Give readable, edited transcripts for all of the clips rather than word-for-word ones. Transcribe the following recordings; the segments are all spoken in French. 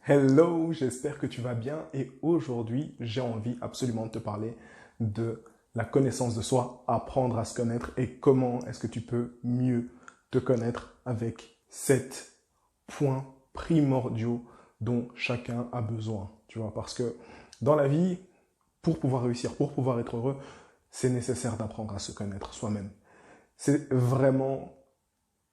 Hello, j'espère que tu vas bien et aujourd'hui, j'ai envie absolument de te parler de la connaissance de soi, apprendre à se connaître et comment est-ce que tu peux mieux te connaître avec 7 points primordiaux dont chacun a besoin. Tu vois, parce que dans la vie, pour pouvoir réussir, pour pouvoir être heureux, c'est nécessaire d'apprendre à se connaître soi-même. C'est vraiment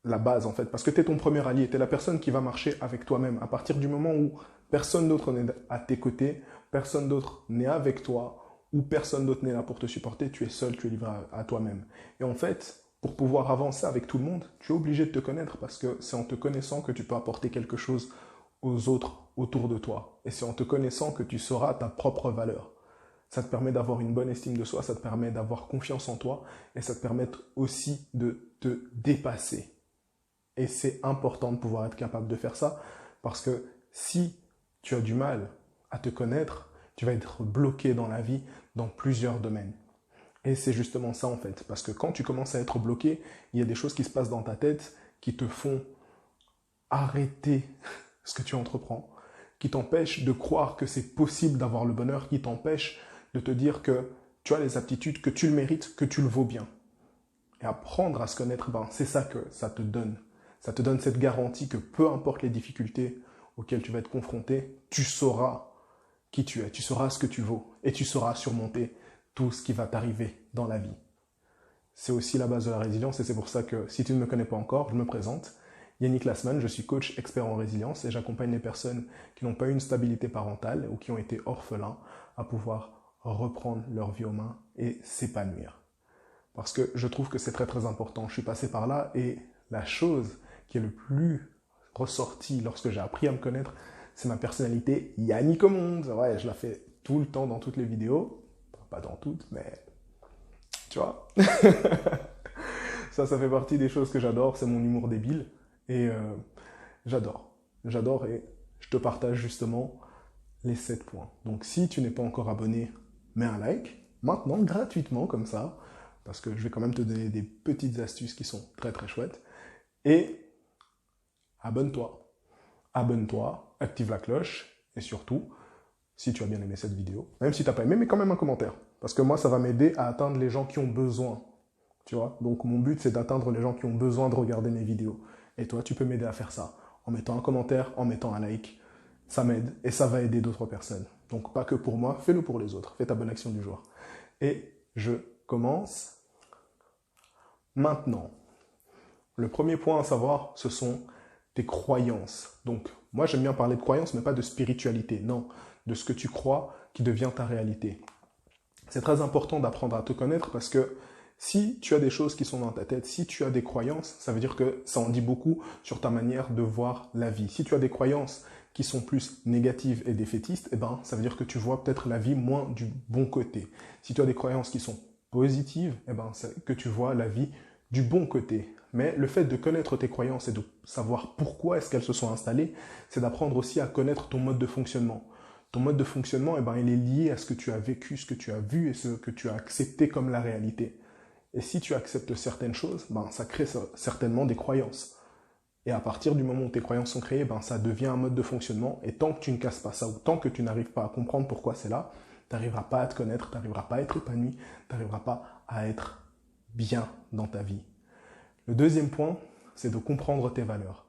la base en fait, parce que tu es ton premier allié, tu es la personne qui va marcher avec toi-même. À partir du moment où personne d'autre n'est à tes côtés, personne d'autre n'est avec toi, ou personne d'autre n'est là pour te supporter, tu es seul, tu es livré à toi-même. Et en fait, pour pouvoir avancer avec tout le monde, tu es obligé de te connaître, parce que c'est en te connaissant que tu peux apporter quelque chose aux autres autour de toi. Et c'est en te connaissant que tu sauras ta propre valeur. Ça te permet d'avoir une bonne estime de soi, ça te permet d'avoir confiance en toi, et ça te permet aussi de te dépasser. Et c'est important de pouvoir être capable de faire ça parce que si tu as du mal à te connaître, tu vas être bloqué dans la vie dans plusieurs domaines. Et c'est justement ça en fait. Parce que quand tu commences à être bloqué, il y a des choses qui se passent dans ta tête qui te font arrêter ce que tu entreprends, qui t'empêchent de croire que c'est possible d'avoir le bonheur, qui t'empêchent de te dire que tu as les aptitudes, que tu le mérites, que tu le vaux bien. Et apprendre à se connaître, ben, c'est ça que ça te donne. Ça te donne cette garantie que peu importe les difficultés auxquelles tu vas être confronté, tu sauras qui tu es, tu sauras ce que tu vaux et tu sauras surmonter tout ce qui va t'arriver dans la vie. C'est aussi la base de la résilience et c'est pour ça que si tu ne me connais pas encore, je me présente. Yannick Lassman, je suis coach expert en résilience et j'accompagne les personnes qui n'ont pas eu une stabilité parentale ou qui ont été orphelins à pouvoir reprendre leur vie en main et s'épanouir. Parce que je trouve que c'est très très important. Je suis passé par là et la chose qui est le plus ressortie lorsque j'ai appris à me connaître, c'est ma personnalité Yannick au monde. Ouais, je la fais tout le temps dans toutes les vidéos. Pas dans toutes, mais tu vois. Ça fait partie des choses que j'adore. C'est mon humour débile. Et j'adore. J'adore et je te partage justement les 7 points. Donc si tu n'es pas encore abonné, mets un like. Maintenant, gratuitement comme ça. Parce que je vais quand même te donner des petites astuces qui sont très très chouettes. Et abonne-toi. Abonne-toi, active la cloche. Et surtout, si tu as bien aimé cette vidéo, même si tu n'as pas aimé, mets quand même un commentaire. Parce que moi, ça va m'aider à atteindre les gens qui ont besoin. Tu vois. Donc mon but, c'est d'atteindre les gens qui ont besoin de regarder mes vidéos. Et toi, tu peux m'aider à faire ça. En mettant un commentaire, en mettant un like. Ça m'aide et ça va aider d'autres personnes. Donc pas que pour moi, fais-le pour les autres. Fais ta bonne action du jour. Et je commence maintenant. Le premier point à savoir, ce sont tes croyances. Donc, moi, j'aime bien parler de croyances, mais pas de spiritualité. Non, de ce que tu crois qui devient ta réalité. C'est très important d'apprendre à te connaître parce que si tu as des choses qui sont dans ta tête, si tu as des croyances, ça veut dire que ça en dit beaucoup sur ta manière de voir la vie. Si tu as des croyances qui sont plus négatives et défaitistes, eh ben, ça veut dire que tu vois peut-être la vie moins du bon côté. Si tu as des croyances qui sont positives, eh ben, c'est que tu vois la vie du bon côté. Mais le fait de connaître tes croyances et de savoir pourquoi est-ce qu'elles se sont installées, c'est d'apprendre aussi à connaître ton mode de fonctionnement. Ton mode de fonctionnement, eh ben, il est lié à ce que tu as vécu, ce que tu as vu et ce que tu as accepté comme la réalité. Et si tu acceptes certaines choses, ben, ça crée certainement des croyances. Et à partir du moment où tes croyances sont créées, ben, ça devient un mode de fonctionnement. Et tant que tu ne casses pas ça, ou tant que tu n'arrives pas à comprendre pourquoi c'est là, tu n'arriveras pas à te connaître, tu n'arriveras pas à être épanoui, tu n'arriveras pas à être bien dans ta vie. Le deuxième point, c'est de comprendre tes valeurs.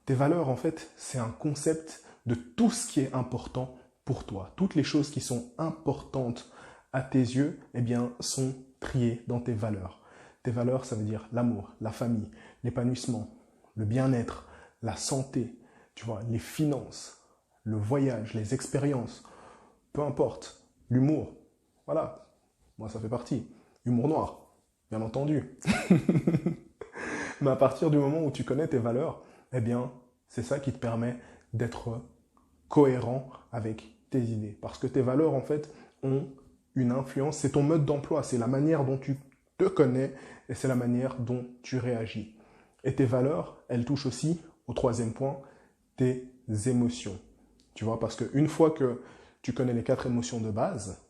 Tes valeurs, en fait, c'est un concept de tout ce qui est important pour toi. Toutes les choses qui sont importantes à tes yeux, eh bien, sont triées dans tes valeurs. Tes valeurs, ça veut dire l'amour, la famille, l'épanouissement, le bien-être, la santé, tu vois, les finances, le voyage, les expériences, peu importe, l'humour. Voilà, moi ça fait partie. Humour noir, bien entendu. Mais à partir du moment où tu connais tes valeurs, eh bien, c'est ça qui te permet d'être cohérent avec tes idées. Parce que tes valeurs, en fait, ont une influence. C'est ton mode d'emploi, c'est la manière dont tu te connais et c'est la manière dont tu réagis. Et tes valeurs, elles touchent aussi, au troisième point, tes émotions. Tu vois, parce qu'une fois que tu connais les 4 émotions de base,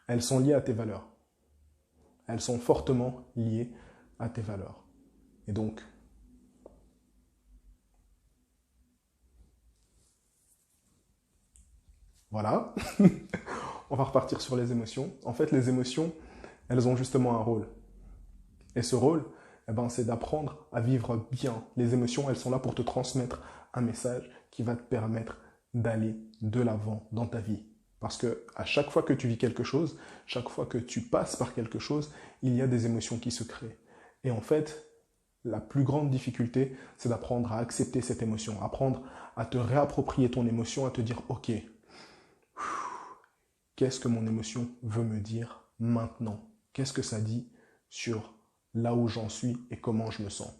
elles sont liées à tes valeurs. Elles sont fortement liées à tes valeurs. Et donc, Voilà. On va repartir sur les émotions. En fait, les émotions, elles ont justement un rôle. Et ce rôle, eh ben, c'est d'apprendre à vivre bien. Les émotions, elles sont là pour te transmettre un message qui va te permettre d'aller de l'avant dans ta vie. Parce que à chaque fois que tu vis quelque chose, chaque fois que tu passes par quelque chose, il y a des émotions qui se créent. Et en fait, la plus grande difficulté, c'est d'apprendre à accepter cette émotion, apprendre à te réapproprier ton émotion, à te dire, ok, qu'est-ce que mon émotion veut me dire maintenant? Qu'est-ce que ça dit sur là où j'en suis et comment je me sens?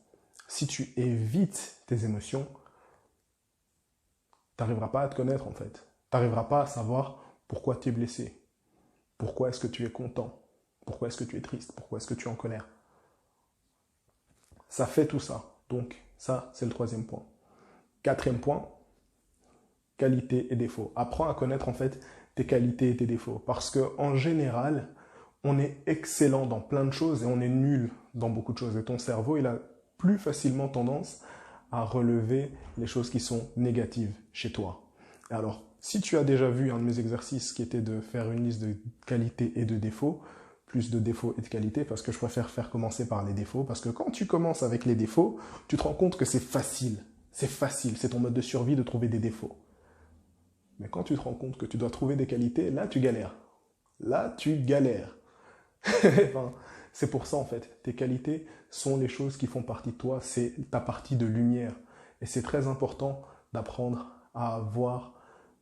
Si tu évites tes émotions, tu n'arriveras pas à te connaître en fait. Tu n'arriveras pas à savoir pourquoi tu es blessé, pourquoi est-ce que tu es content, pourquoi est-ce que tu es triste, pourquoi est-ce que tu es en colère. Ça fait tout ça. Donc ça, c'est le troisième point. Quatrième point, qualités et défauts. Apprends à connaître en fait tes qualités et tes défauts. Parce qu'en général, on est excellent dans plein de choses et on est nul dans beaucoup de choses. Et ton cerveau, il a plus facilement tendance à relever les choses qui sont négatives chez toi. Alors, si tu as déjà vu un de mes exercices qui était de faire une liste de qualités et de défauts, plus de défauts et de qualités, parce que je préfère faire commencer par les défauts, parce que quand tu commences avec les défauts, tu te rends compte que c'est facile. C'est facile, c'est ton mode de survie de trouver des défauts. Mais quand tu te rends compte que tu dois trouver des qualités, là tu galères. Là tu galères. Enfin, c'est pour ça en fait, tes qualités sont les choses qui font partie de toi, c'est ta partie de lumière. Et c'est très important d'apprendre à avoir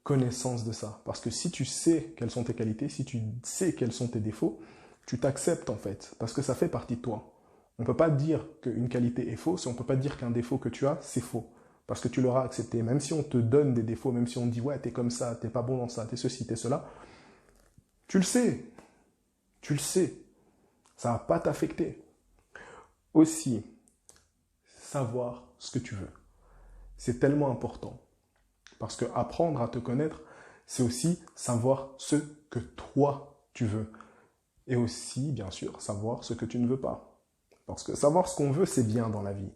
connaissance de ça. Parce que si tu sais quelles sont tes qualités, si tu sais quels sont tes défauts, tu t'acceptes en fait, parce que ça fait partie de toi. On ne peut pas dire qu'une qualité est fausse, et on ne peut pas dire qu'un défaut que tu as, c'est faux. Parce que tu l'auras accepté. Même si on te donne des défauts, même si on te dit, ouais, t'es comme ça, t'es pas bon dans ça, t'es ceci, t'es cela, tu le sais. Tu le sais. Ça ne va pas t'affecter. Aussi, savoir ce que tu veux. C'est tellement important. Parce que apprendre à te connaître, c'est aussi savoir ce que toi tu veux. Et aussi, bien sûr, savoir ce que tu ne veux pas. Parce que savoir ce qu'on veut, c'est bien dans la vie.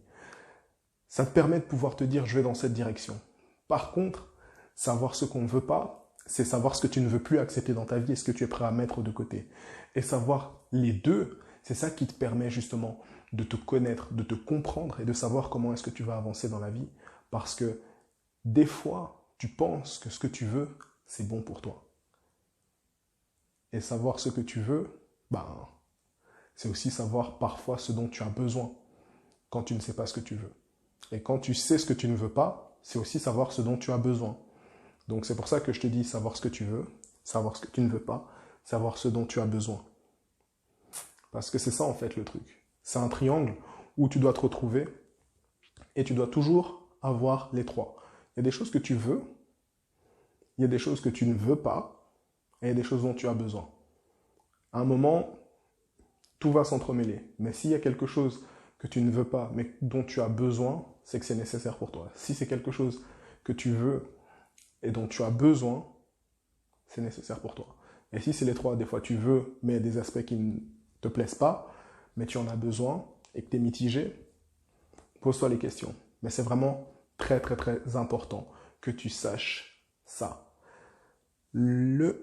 Ça te permet de pouvoir te dire, je vais dans cette direction. Par contre, savoir ce qu'on ne veut pas, c'est savoir ce que tu ne veux plus accepter dans ta vie et ce que tu es prêt à mettre de côté. Et savoir les deux, c'est ça qui te permet justement de te connaître, de te comprendre et de savoir comment est-ce que tu vas avancer dans la vie. Parce que des fois, tu penses que ce que tu veux, c'est bon pour toi. Et savoir ce que tu veux, c'est aussi savoir parfois ce dont tu as besoin quand tu ne sais pas ce que tu veux. Et quand tu sais ce que tu ne veux pas, c'est aussi savoir ce dont tu as besoin. Donc c'est pour ça que je te dis savoir ce que tu veux, savoir ce que tu ne veux pas, savoir ce dont tu as besoin. Parce que c'est ça en fait le truc. C'est un triangle où tu dois te retrouver et tu dois toujours avoir les trois. Il y a des choses que tu veux, il y a des choses que tu ne veux pas et il y a des choses dont tu as besoin. À un moment, tout va s'entremêler. Mais s'il y a quelque chose que tu ne veux pas mais dont tu as besoin, c'est que c'est nécessaire pour toi. Si c'est quelque chose que tu veux et dont tu as besoin, c'est nécessaire pour toi. Et si c'est les trois, des fois tu veux, mais il y a des aspects qui ne te plaisent pas, mais tu en as besoin et que tu es mitigé, pose-toi les questions. Mais c'est vraiment très très très important que tu saches ça. La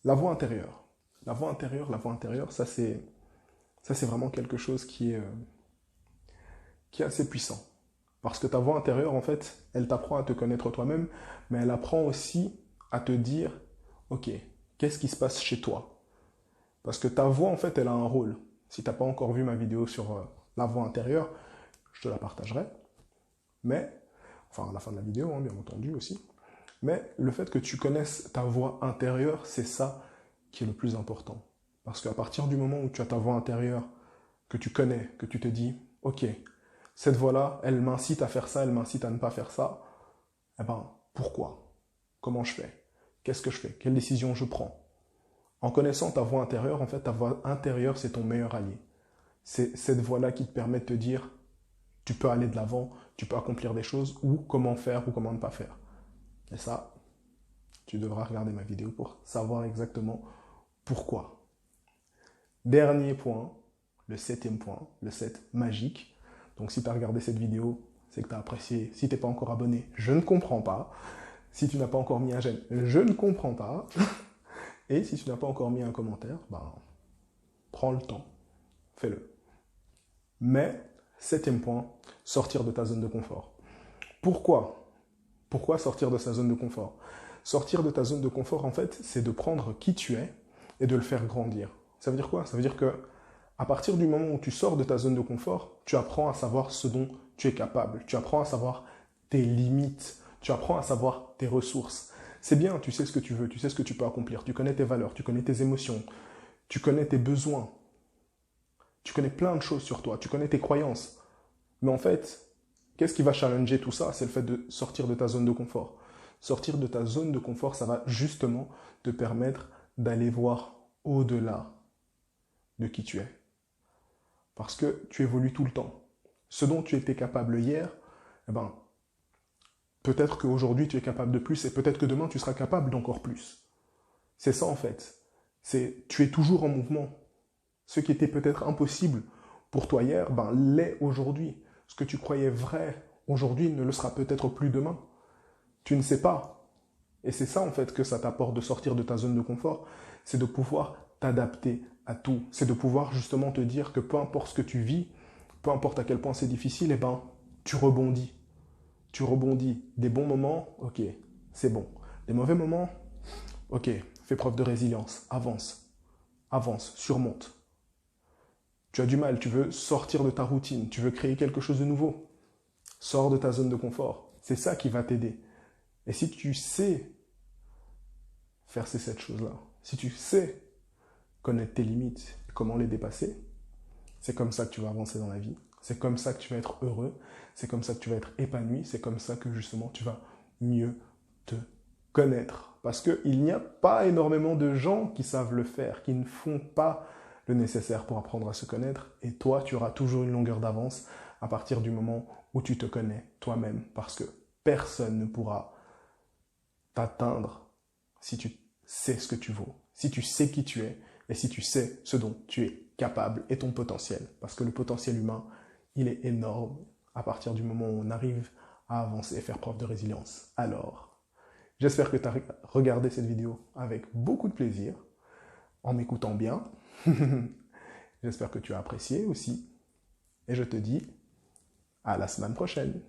voix intérieure. La voix intérieure, ça c'est vraiment quelque chose qui est assez puissant. Parce que ta voix intérieure, en fait, elle t'apprend à te connaître toi-même, mais elle apprend aussi à te dire, ok, qu'est-ce qui se passe chez toi? Parce que ta voix, en fait, elle a un rôle. Si tu n'as pas encore vu ma vidéo sur la voix intérieure, je te la partagerai. Mais, enfin, à la fin de la vidéo, hein, bien entendu aussi. Mais le fait que tu connaisses ta voix intérieure, c'est ça qui est le plus important. Parce qu'à partir du moment où tu as ta voix intérieure, que tu connais, que tu te dis, ok, cette voix-là, elle m'incite à faire ça, elle m'incite à ne pas faire ça, eh ben, pourquoi? Comment je fais? Qu'est-ce que je fais? Quelle décision je prends? En connaissant ta voix intérieure, en fait, ta voix intérieure, c'est ton meilleur allié. C'est cette voix-là qui te permet de te dire, tu peux aller de l'avant, tu peux accomplir des choses, ou comment faire, ou comment ne pas faire. Et ça, tu devras regarder ma vidéo pour savoir exactement pourquoi. Dernier point, le septième point, le 7 magique. Donc si tu as regardé cette vidéo, c'est que tu as apprécié. Si tu n'es pas encore abonné, je ne comprends pas. Si tu n'as pas encore mis un j'aime, je ne comprends pas. Et si tu n'as pas encore mis un commentaire, ben, prends le temps, fais-le. Mais, 7e point, sortir de ta zone de confort. Pourquoi? Pourquoi sortir de sa zone de confort? Sortir de ta zone de confort, en fait, c'est de prendre qui tu es et de le faire grandir. Ça veut dire quoi? Ça veut dire que à partir du moment où tu sors de ta zone de confort, tu apprends à savoir ce dont tu es capable. Tu apprends à savoir tes limites. Tu apprends à savoir tes ressources. C'est bien, tu sais ce que tu veux, tu sais ce que tu peux accomplir. Tu connais tes valeurs, tu connais tes émotions, tu connais tes besoins. Tu connais plein de choses sur toi, tu connais tes croyances. Mais en fait, qu'est-ce qui va challenger tout ça? C'est le fait de sortir de ta zone de confort. Sortir de ta zone de confort, ça va justement te permettre d'aller voir au-delà de qui tu es. Parce que tu évolues tout le temps. Ce dont tu étais capable hier, eh ben, peut-être qu'aujourd'hui tu es capable de plus et peut-être que demain tu seras capable d'encore plus. C'est ça en fait. Tu es toujours en mouvement. Ce qui était peut-être impossible pour toi hier, ben, l'est aujourd'hui. Ce que tu croyais vrai aujourd'hui ne le sera peut-être plus demain. Tu ne sais pas. Et c'est ça en fait que ça t'apporte de sortir de ta zone de confort. C'est de pouvoir t'adapter à tout. C'est de pouvoir justement te dire que peu importe ce que tu vis, peu importe à quel point c'est difficile, eh ben, tu rebondis. Tu rebondis. Des bons moments, ok, c'est bon. Des mauvais moments, ok, fais preuve de résilience. Avance. Avance, surmonte. Tu as du mal, tu veux sortir de ta routine, tu veux créer quelque chose de nouveau. Sors de ta zone de confort. C'est ça qui va t'aider. Et si tu sais faire ces 7 choses-là, si tu sais connaître tes limites et comment les dépasser, c'est comme ça que tu vas avancer dans la vie. C'est comme ça que tu vas être heureux. C'est comme ça que tu vas être épanoui. C'est comme ça que justement tu vas mieux te connaître. Parce qu'il n'y a pas énormément de gens qui savent le faire, qui ne font pas le nécessaire pour apprendre à se connaître. Et toi, tu auras toujours une longueur d'avance à partir du moment où tu te connais toi-même. Parce que personne ne pourra t'atteindre si tu sais ce que tu vaux, si tu sais qui tu es et si tu sais ce dont tu es capable et ton potentiel. Parce que le potentiel humain, il est énorme à partir du moment où on arrive à avancer et faire preuve de résilience. Alors, j'espère que tu as regardé cette vidéo avec beaucoup de plaisir, en m'écoutant bien. J'espère que tu as apprécié aussi. Et je te dis à la semaine prochaine.